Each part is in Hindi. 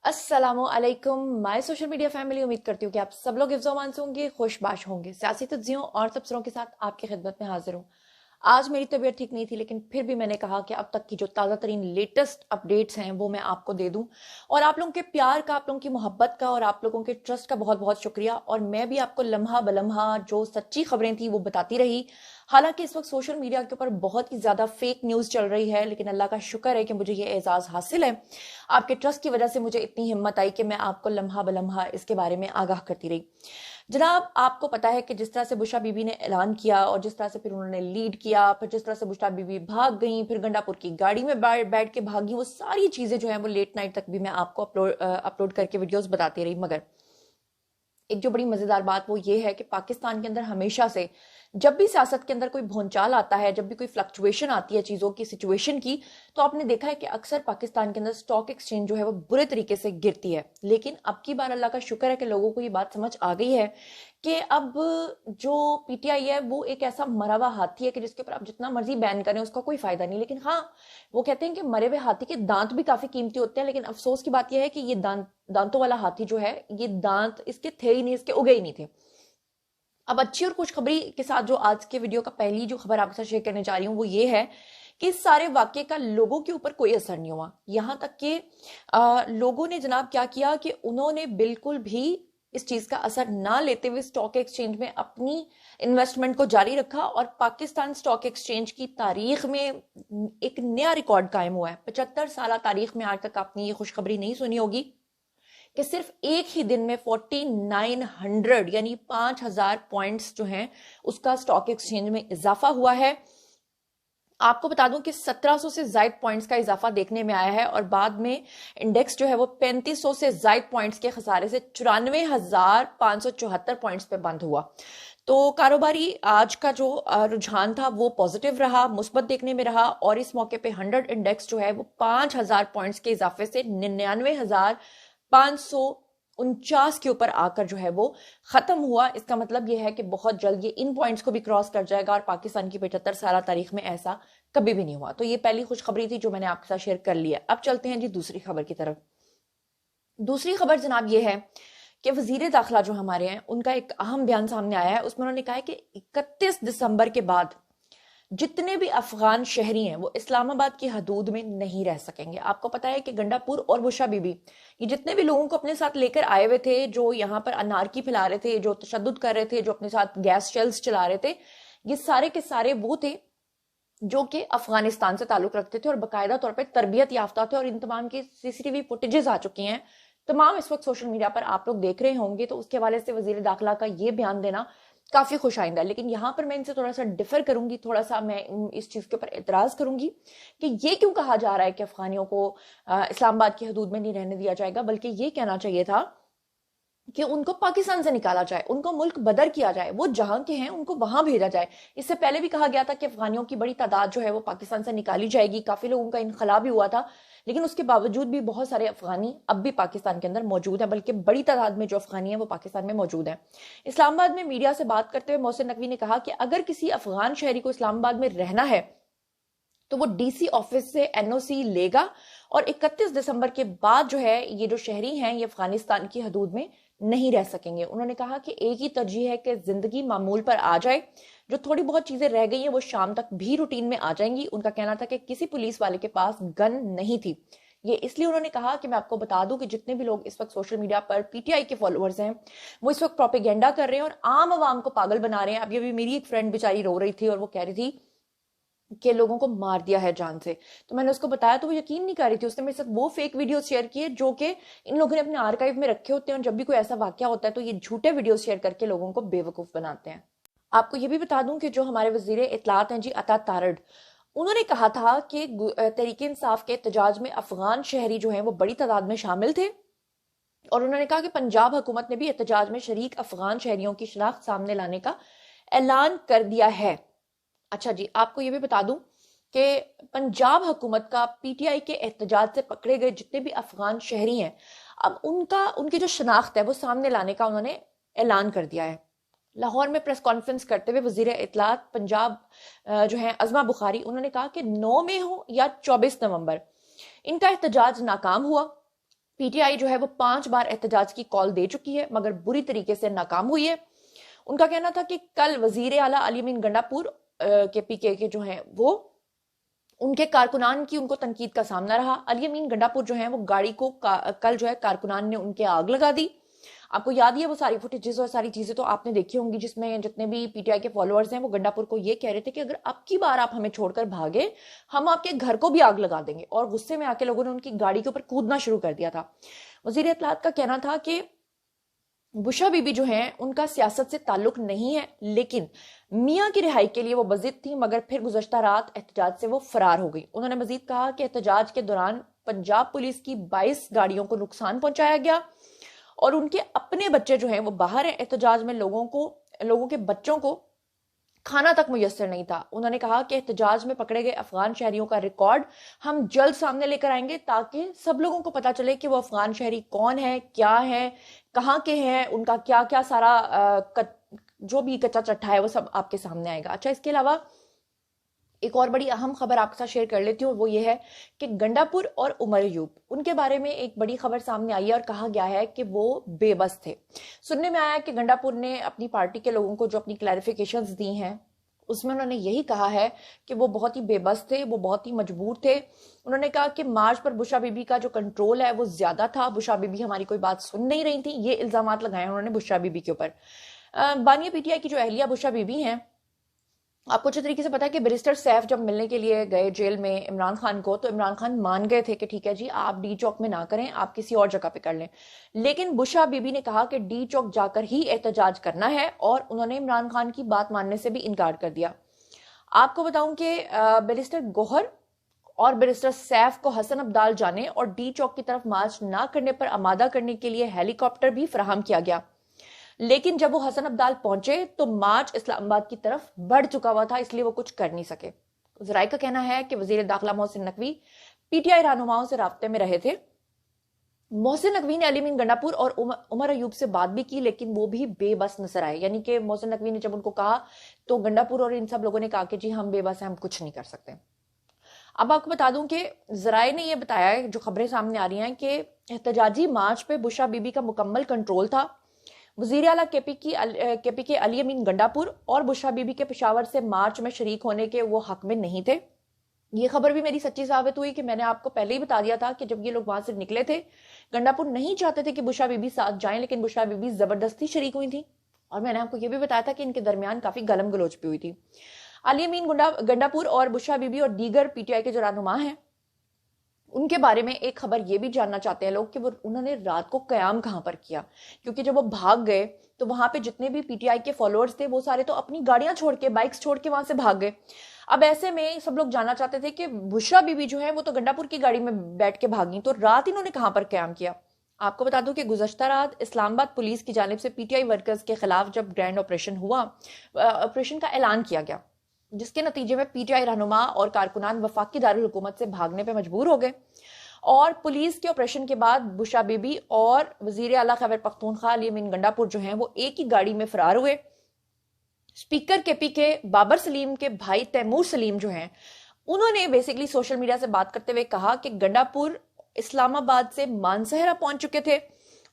अस्सलामुअलैकुम माय सोशल मीडिया फैमिली। उम्मीद करती हूँ कि आप सब लोग हिफ्ज़-ओ-अमान से होंगे, खुशबाश होंगे। सियासी तज्ज़ियों और तबसरों के साथ आपकी खिदमत में हाजिर हूँ। आज मेरी तबीयत ठीक नहीं थी, लेकिन फिर भी मैंने कहा कि अब तक की जो ताज़ा तरीन लेटेस्ट अपडेट्स हैं वो मैं आपको दे दूं। और आप लोगों के प्यार का, आप लोगों की मोहब्बत का और आप लोगों के ट्रस्ट का बहुत बहुत शुक्रिया। और मैं भी आपको लम्हा बलम्हा जो सच्ची खबरें थी वो बताती रही। हालांकि इस वक्त सोशल मीडिया के ऊपर बहुत ही ज्यादा फेक न्यूज चल रही है, लेकिन अल्लाह का शुक्र है कि मुझे ये एजाज हासिल है। आपके ट्रस्ट की वजह से मुझे इतनी हिम्मत आई कि मैं आपको लम्हा बलम्हा इसके बारे में आगाह करती रही। जनाब, आपको पता है कि जिस तरह से बुशरा बीबी ने ऐलान किया और जिस तरह से फिर उन्होंने लीड किया, फिर जिस तरह से बुशरा बीबी भाग गई, फिर गंडापुर की गाड़ी में बैठ के भागी, वो सारी चीजें जो है वो लेट नाइट तक भी मैं आपको अपलोड करके वीडियोस बताती रही। मगर एक जो बड़ी मजेदार बात वो ये है कि पाकिस्तान के अंदर हमेशा से जब भी सियासत के अंदर कोई भूचाल आता है, जब भी कोई फ्लक्चुएशन आती है चीजों की, सिचुएशन की, तो आपने देखा है कि अक्सर पाकिस्तान के अंदर स्टॉक एक्सचेंज जो है वो बुरे तरीके से गिरती है। लेकिन अब की बार अल्लाह का शुक्र है कि लोगों को ये बात समझ आ गई है कि अब जो पीटीआई है वो एक ऐसा मरा हुआ हाथी है कि जिसके ऊपर आप जितना मर्जी बैन करें उसका कोई फायदा नहीं। लेकिन हाँ, वो कहते हैं कि मरे हुए हाथी के दांत भी काफी कीमती होते हैं। लेकिन अफसोस की बात यह है कि ये दांतों वाला हाथी जो है, ये दांत इसके थे ही नहीं, इसके उगे ही नहीं थे। अब अच्छी और खुशखबरी के साथ जो आज के वीडियो का पहली जो खबर आपके साथ शेयर करने जा रही हूँ वो ये है कि इस सारे वाक्य का लोगों के ऊपर कोई असर नहीं हुआ। यहां तक कि लोगों ने जनाब क्या किया कि उन्होंने बिल्कुल भी इस चीज का असर ना लेते हुए स्टॉक एक्सचेंज में अपनी इन्वेस्टमेंट को जारी रखा। और पाकिस्तान स्टॉक एक्सचेंज की तारीख में एक नया रिकॉर्ड कायम हुआ है। 75 साल तारीख में आज तक आपने ये खुशखबरी नहीं सुनी होगी कि सिर्फ एक ही दिन में 4900 यानी 5000 पॉइंट्स जो हैं उसका स्टॉक एक्सचेंज में इजाफा हुआ है। आपको बता दूं कि 1700 से ज्यादा पॉइंट्स का इजाफा देखने में आया है और बाद में इंडेक्स जो है वो 3500 से ज्यादा पॉइंट्स के खसारे से 94,574 पॉइंट्स पे बंद हुआ। तो कारोबारी आज का जो रुझान था वो पॉजिटिव रहा, मुस्बत देखने में रहा। और इस मौके पे 100 इंडेक्स जो है वो 5000 पॉइंट्स के इजाफे से 99,549 के ऊपर आकर जो है वो खत्म हुआ। इसका मतलब यह है कि बहुत जल्द ये इन पॉइंट्स को भी क्रॉस कर जाएगा और पाकिस्तान की 75 साल तारीख में ऐसा कभी भी नहीं हुआ। तो ये पहली खुशखबरी थी जो मैंने आपके साथ शेयर कर लिया। अब चलते हैं जी दूसरी खबर की तरफ। दूसरी खबर जनाब ये है कि वजीर दाखिला जो हमारे हैं उनका एक अहम बयान सामने आया है। उसमें उन्होंने कहा है कि 31 दिसंबर के बाद जितने भी अफगान शहरी हैं वो इस्लामाबाद की हदूद में नहीं रह सकेंगे। आपको पता है कि गंडापुर और बुशरा बीबी, ये जितने भी लोगों को अपने साथ लेकर आए हुए थे, जो यहाँ पर अनारकी फैला रहे थे, जो तशद्दुद कर रहे थे, जो अपने साथ गैस शेल्स चला रहे थे, ये सारे के सारे वो थे जो कि अफगानिस्तान से ताल्लुक रखते थे और बाकायदा तौर पर तरबियत याफ्ता थे। और इन तमाम की सीसीटीवी फुटेजेस आ चुकी हैं, तमाम इस वक्त सोशल मीडिया पर आप लोग देख रहे होंगे। तो उसके हवाले से वजीर दाखिला का ये बयान देना काफी खुश आइंदा है। लेकिन यहां पर मैं इनसे थोड़ा सा डिफर करूंगी, थोड़ा सा मैं इस चीज के ऊपर एतराज करूंगी कि ये क्यों कहा जा रहा है कि अफगानियों को इस्लामाबाद की हदूद में नहीं रहने दिया जाएगा, बल्कि ये कहना चाहिए था कि उनको पाकिस्तान से निकाला जाए, उनको मुल्क बदर किया जाए, वो जहां के हैं उनको वहां भेजा जाए। इससे पहले भी कहा गया था कि अफगानियों की बड़ी तादाद जो है वो पाकिस्तान से निकाली जाएगी। काफी लोगों का इनखला भी हुआ था, लेकिन उसके बावजूद भी बहुत सारे अफगानी अब भी पाकिस्तान के अंदर मौजूद है, बल्कि बड़ी तादाद में जो अफगानी है वो पाकिस्तान में मौजूद है। इस्लामाबाद में मीडिया से बात करते हुए मोहसिन नकवी ने कहा कि अगर किसी अफगान शहरी को इस्लामाबाद में रहना है तो वो डीसी ऑफिस से एनओसी लेगा और 31 दिसंबर के बाद जो है ये जो शहरी हैं ये अफगानिस्तान की हदूद में नहीं रह सकेंगे। उन्होंने कहा कि एक ही तरजीह है कि जिंदगी मामूल पर आ जाए, जो थोड़ी बहुत चीजें रह गई हैं वो शाम तक भी रूटीन में आ जाएंगी। उनका कहना था कि किसी पुलिस वाले के पास गन नहीं थी। ये इसलिए उन्होंने कहा कि मैं आपको बता दूं कि जितने भी लोग इस वक्त सोशल मीडिया पर पीटीआई के फॉलोअर्स हैं वो इस वक्त प्रोपेगेंडा कर रहे हैं और आम आवाम को पागल बना रहे हैं। अब ये भी मेरी एक फ्रेंड बेचारी रो रही थी और वो कह रही थी कि लोगों को मार दिया है जान से। तो मैंने उसको बताया तो वो यकीन नहीं कर रही थी। उसने मेरे साथ वो फेक वीडियो शेयर किए जो कि इन लोगों ने अपने आर्काइव में रखे होते हैं, और जब भी कोई ऐसा वाकया होता है तो ये झूठे वीडियो शेयर करके लोगों को बेवकूफ बनाते हैं। आपको ये भी बता दूं कि जो हमारे वजीर इतलात हैं जी अता तारड़, उन्होंने कहा था कि तहरीक इंसाफ के एहतजाज में अफगान शहरी जो हैं वो बड़ी तादाद में शामिल थे। और उन्होंने कहा कि पंजाब हुकूमत ने भी एहतजाज में शरीक अफगान शहरियों की शनाख्त सामने लाने का ऐलान कर दिया है। अच्छा जी, आपको ये भी बता दूं कि पंजाब हुकूमत का पीटीआई के एहतजाज से पकड़े गए जितने भी अफगान शहरी हैं, अब उनकी जो शनाख्त है वो सामने लाने का उन्होंने ऐलान कर दिया है। लाहौर में प्रेस कॉन्फ्रेंस करते हुए वजीर इतलात पंजाब जो है अजमा बुखारी, उन्होंने कहा कि 9 मई हो या 24 नवंबर इनका एहतजाज नाकाम हुआ। पीटीआई जो है वो 5 बार एहतजाज की कॉल दे चुकी है मगर बुरी तरीके से नाकाम हुई है। उनका कहना था कि कल वजीर आला अली अमीन गंडापुर के पीके के जो है वो उनके कारकुनान की उनको तनकीद का सामना रहा। अली अमीन गंडापुर जो है वो गाड़ी को कल जो है कारकुनान ने उनके आग लगा दी। आपको याद ही है वो सारी फुटेजेस और सारी चीजें तो आपने देखी होंगी जिसमें जितने भी पीटीआई के फॉलोअर्स हैं वो गंडापुर को ये कह रहे थे कि अगर अब की बार आप हमें छोड़कर भागे हम आपके घर को भी आग लगा देंगे, और गुस्से में आके लोगों ने उनकी गाड़ी के ऊपर कूदना शुरू कर दिया था। वजीर इत्तलात का कहना था कि बुशा बीबी जो है उनका सियासत से ताल्लुक नहीं है, लेकिन मियां की रिहाई के लिए वो बजिद थी मगर फिर गुज़श्ता रात एहतजाज से वो फरार हो गई। उन्होंने मजीद कहा कि एहतजाज के दौरान पंजाब पुलिस की 22 गाड़ियों को नुकसान पहुंचाया गया और उनके अपने बच्चे जो हैं वो बाहर हैं। एहतजाज में लोगों के बच्चों को खाना तक मुयस्सर नहीं था। उन्होंने कहा कि एहतजाज में पकड़े गए अफगान शहरियों का रिकॉर्ड हम जल्द सामने लेकर आएंगे ताकि सब लोगों को पता चले कि वो अफगान शहरी कौन है, क्या है, कहाँ के हैं, उनका क्या क्या सारा जो भी कच्चा चट्टा है वो सब आपके सामने आएगा। अच्छा, इसके अलावा एक और बड़ी अहम खबर आपके साथ शेयर कर लेती हूँ, वो ये है कि गंडापुर और उमर अयूब उनके बारे में एक बड़ी खबर सामने आई है और कहा गया है कि वो बेबस थे। सुनने में आया कि गंडापुर ने अपनी पार्टी के लोगों को जो अपनी क्लैरिफिकेशंस दी हैं उसमें उन्होंने यही कहा है कि वो बहुत ही बेबस थे, वो बहुत ही मजबूर थे। उन्होंने कहा कि मार्च पर बुशा बीबी का जो कंट्रोल है वो ज्यादा था, बुशा बीबी हमारी कोई बात सुन नहीं रही थी। ये इल्जाम लगाए उन्होंने बुशा बीबी के ऊपर। बानिया पीटीआई की जो अहलिया बुशा बीबी हैं, आपको अच्छे तरीके से पता है कि बैरिस्टर सैफ जब मिलने के लिए गए जेल में इमरान खान को, तो इमरान खान मान गए थे कि ठीक है जी आप डी चौक में ना करें, आप किसी और जगह पे कर लें। लेकिन बुशा बीबी ने कहा कि डी चौक जाकर ही एहतजाज करना है और उन्होंने इमरान खान की बात मानने से भी इनकार कर दिया। आपको बताऊं कि बैरिस्टर गौहर और बैरिस्टर सैफ को हसन अब्दाल जाने और डी चौक की तरफ मार्च ना करने पर आमादा करने के लिए हेलीकॉप्टर भी फराहम किया गया, लेकिन जब वो हसन अब्दाल पहुंचे तो मार्च इस्लामाबाद की तरफ बढ़ चुका हुआ था, इसलिए वो कुछ कर नहीं सके। जराये का कहना है कि वजीर दाखिला मोहसिन नकवी पीटीआई रहनुमाओं से राब्ते में रहे थे। मोहसिन नकवी ने अली अमीन गंडापुर और उमर अयूब से बात भी की, लेकिन वो भी बेबस नजर आए। यानी कि मोहसिन नकवी ने जब उनको कहा तो गंडापुर और इन सब लोगों ने कहा कि जी हम बेबस हैं, हम कुछ नहीं कर सकते। अब आपको बता दूं कि जराये ने यह बताया, जो खबरें सामने आ रही हैं, कि एहतजाजी मार्च पे बुशा बीबी का मुकम्मल कंट्रोल था। वजीर आला केपी के अली अमीन गंडापुर और बुशरा बीबी के पेशावर से मार्च में शरीक होने के वो हक में नहीं थे। ये खबर भी मेरी सच्ची साबित हुई कि मैंने आपको पहले ही बता दिया था कि जब ये लोग वहां से निकले थे, गंडापुर नहीं चाहते थे कि बुशरा बीबी साथ जाएं, लेकिन बुशरा बीबी जबरदस्ती शरीक हुई थी। और मैंने आपको ये भी बताया था कि इनके दरमियान काफी गलम गलोच भी हुई थी। अली अमीन गंडापुर और बुशरा बीबी और दीगर पीटीआई के जो रहनुमा हैं उनके बारे में एक खबर ये भी जानना चाहते हैं लोग कि वो उन्होंने रात को कयाम कहां पर किया, क्योंकि जब वो भाग गए तो वहां पे जितने भी पीटीआई के फॉलोअर्स थे वो सारे तो अपनी गाड़ियां छोड़ के, बाइक्स छोड़ के वहां से भाग गए। अब ऐसे में सब लोग जानना चाहते थे कि बुशरा बीबी जो है वो तो गंडापुर की गाड़ी में बैठ के भागी, तो रात इन्होंने कहां पर कयाम किया। आपको बता दूं कि गुज़श्ता रात इस्लामाबाद पुलिस की जानिब से पीटीआई वर्कर्स के खिलाफ जब ग्रैंड ऑपरेशन हुआ, ऑपरेशन का ऐलान किया गया, जिसके नतीजे में पीटीआई रहनुमा और कारकुनान वफाकी दारुल हुकूमत से भागने पे मजबूर हो गए। और पुलिस के ऑपरेशन के बाद बुशरा बीबी और वजीर आला खैबर पख्तूनख्वा अली अमीन गंडापुर जो हैं वो एक ही गाड़ी में फरार हुए। स्पीकर केपी के बाबर सलीम के भाई तैमूर सलीम जो हैं उन्होंने बेसिकली सोशल मीडिया से बात करते हुए कहा कि गंडापुर इस्लामाबाद से मानसहरा पहुंच चुके थे,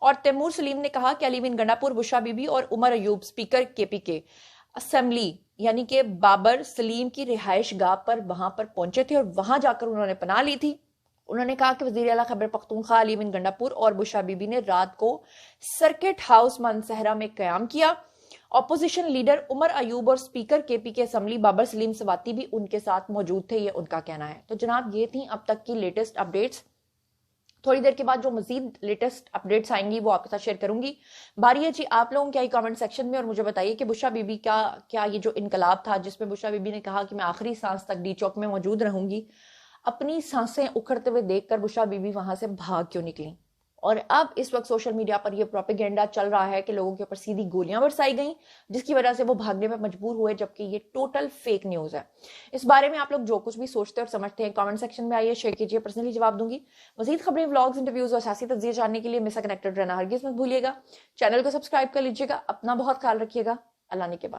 और तैमूर सलीम ने कहा कि अली अमीन गंडापुर, बुशरा बीबी और उमर अयूब स्पीकर केपी के असेंबली यानी कि बाबर सलीम की रिहाइश गाह पर वहां पर पहुंचे थे और वहां जाकर उन्होंने पनाह ली थी। उन्होंने कहा कि वजीर आला खैबर पख्तूनख्वा अली अमीन गंडापुर और बुशरा बीबी ने रात को सर्किट हाउस मानसहरा में कयाम किया। ऑपोजिशन लीडर उमर अयूब और स्पीकर केपी के असेंबली बाबर सलीम सवाती भी उनके साथ मौजूद थे, ये उनका कहना है। तो जनाब ये थी अब तक की लेटेस्ट अपडेट्स। थोड़ी देर के बाद जो मजीद लेटेस्ट अपडेट्स आएंगी वो आपके साथ शेयर करूंगी। बारी है जी आप लोगों क्या ही कमेंट सेक्शन में, और मुझे बताइए कि बुशरा बीबी का क्या ये जो इनकलाब था जिसमें बुशरा बीबी ने कहा कि मैं आखिरी सांस तक डी चौक में मौजूद रहूंगी, अपनी सांसें उखड़ते हुए देखकर बुशरा बीबी वहां से भाग क्यों निकली। और अब इस वक्त सोशल मीडिया पर यह प्रोपेगेंडा चल रहा है कि लोगों के ऊपर सीधी गोलियां बरसाई गई जिसकी वजह से वो भागने में मजबूर हुए, जबकि ये टोटल फेक न्यूज है। इस बारे में आप लोग जो कुछ भी सोचते और समझते हैं कमेंट सेक्शन में आइए, शेयर कीजिए, पर्सनली जवाब दूंगी। मजीद खबरें, व्लॉग्स, इंटरव्यूज और सियासी तज्जिया जानने के लिए मेरे साथ कनेक्टेड रहना हरगिज मत भूलिएगा। चैनल को सब्सक्राइब कर लीजिएगा। अपना बहुत ख्याल रखिएगा। अल्लाह ने के बाद।